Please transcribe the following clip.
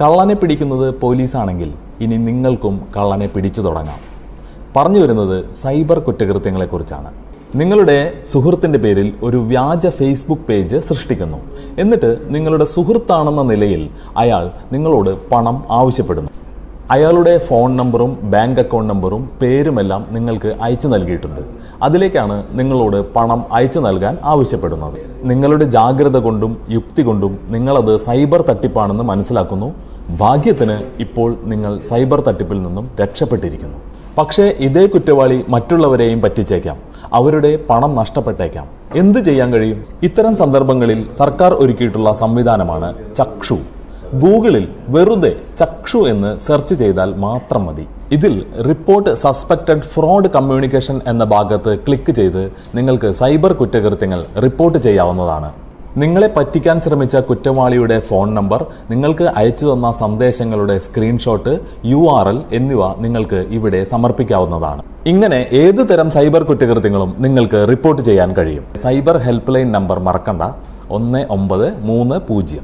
കള്ളനെ പിടിക്കുന്നത് പോലീസാണെങ്കിൽ ഇനി നിങ്ങൾക്കും കള്ളനെ പിടിച്ചു തുടങ്ങാം. പറഞ്ഞു വരുന്നത് സൈബർ കുറ്റകൃത്യങ്ങളെക്കുറിച്ചാണ്. നിങ്ങളുടെ സുഹൃത്തിൻ്റെ പേരിൽ ഒരു വ്യാജ ഫേസ്ബുക്ക് പേജ് സൃഷ്ടിക്കുന്നു. എന്നിട്ട് നിങ്ങളുടെ സുഹൃത്താണെന്ന നിലയിൽ അയാൾ നിങ്ങളോട് പണം ആവശ്യപ്പെടുന്നു. അയാളുടെ ഫോൺ നമ്പറും ബാങ്ക് അക്കൗണ്ട് നമ്പറും പേരുമെല്ലാം നിങ്ങൾക്ക് അയച്ചു നൽകിയിട്ടുണ്ട്. അതിലേക്കാണ് നിങ്ങളോട് പണം അയച്ചു നൽകാൻ ആവശ്യപ്പെടുന്നത്. നിങ്ങളുടെ ജാഗ്രത കൊണ്ടും യുക്തി കൊണ്ടും നിങ്ങളത് സൈബർ തട്ടിപ്പാണെന്ന് മനസ്സിലാക്കുന്നു. ഭാഗ്യത്തിന് ഇപ്പോൾ നിങ്ങൾ സൈബർ തട്ടിപ്പിൽ നിന്നും രക്ഷപ്പെട്ടിരിക്കുന്നു. പക്ഷേ ഇതേ കുറ്റവാളി മറ്റുള്ളവരെയും പറ്റിച്ചേക്കാം. അവരുടെ പണം നഷ്ടപ്പെട്ടേക്കാം. എന്ത് ചെയ്യാൻ കഴിയും? ഇത്തരം സന്ദർഭങ്ങളിൽ സർക്കാർ ഒരുക്കിയിട്ടുള്ള സംവിധാനമാണ് ചക്ഷു. ഗൂഗിളിൽ വെറുതെ ചക്ഷു എന്ന് സെർച്ച് ചെയ്താൽ മാത്രം മതി. ഇതിൽ റിപ്പോർട്ട് സസ്പെക്റ്റഡ് ഫ്രോഡ് കമ്മ്യൂണിക്കേഷൻ എന്ന ഭാഗത്ത് ക്ലിക്ക് ചെയ്ത് നിങ്ങൾക്ക് സൈബർ കുറ്റകൃത്യങ്ങൾ റിപ്പോർട്ട് ചെയ്യാവുന്നതാണ്. നിങ്ങളെ പറ്റിക്കാൻ ശ്രമിച്ച കുറ്റവാളിയുടെ ഫോൺ നമ്പർ, നിങ്ങൾക്ക് അയച്ചു തന്ന സന്ദേശങ്ങളുടെ സ്ക്രീൻഷോട്ട്, URL എന്നിവ നിങ്ങൾക്ക് ഇവിടെ സമർപ്പിക്കാവുന്നതാണ്. ഇങ്ങനെ ഏത് തരം സൈബർ കുറ്റകൃത്യങ്ങളും നിങ്ങൾക്ക് റിപ്പോർട്ട് ചെയ്യാൻ കഴിയും. സൈബർ ഹെൽപ്പ് ലൈൻ നമ്പർ മറക്കണ്ട, 1930.